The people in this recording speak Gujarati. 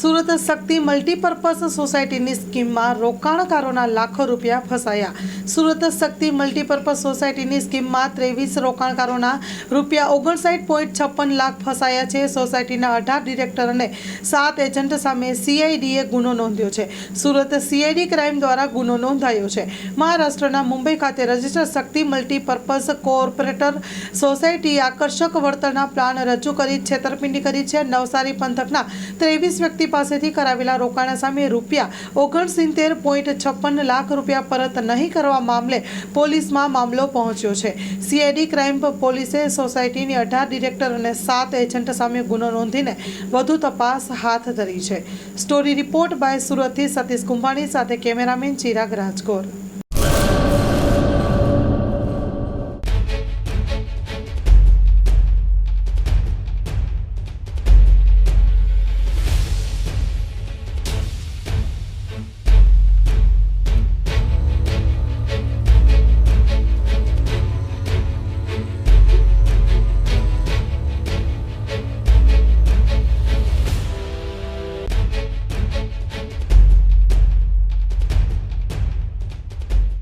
સુરત શક્તિ મલ્ટીપર્પઝ સોસાયટીની સ્કીમમાં રોકાણકારોના લાખો રૂપિયા ફસાયા। સુરત શક્તિ મલ્ટીપર્પઝ સોસાયટીની સ્કીમમાં 23 રોકાણકારોના રૂપિયા 59.56 લાખ ફસાયા છે। સોસાયટીના 18 ડિરેક્ટર અને 7 એજન્ટ સામે સીઆઈડીએ ગુનો નોંધ્યો છે। સુરત સીઆઈડી ક્રાઇમ દ્વારા ગુનો નોંધાયો છે। મહારાષ્ટ્રના મુંબઈ ખાતે રજિસ્ટર્ડ શક્તિ મલ્ટીપર્પઝ કોઓપરેટર સોસાયટીએ આકર્ષક વળતરના પ્લાન રજૂ કરી છેતરપિંડી કરી છે। નવસારી પંથકના 23 વ્યક્તિ પાસેથી કરાવેલા રોકાણ સામે રૂપિયા 69.56 લાખ રૂપિયા પરત નહીં કરવા મામલે પોલીસમાં મામલો પહોંચ્યો છે। સીઆઈડી ક્રાઇમ પોલીસે સોસાયટીની 18 ડિરેક્ટર અને 7 એજન્ટ સામે ગુનો નોંધીને વધુ તપાસ હાથ ધરી છે। સ્ટોરી રિપોર્ટ બાય સુરતથી સતીશ કુંભાણી સાથે કેમેરામેન ચિરાગ રાજગોર।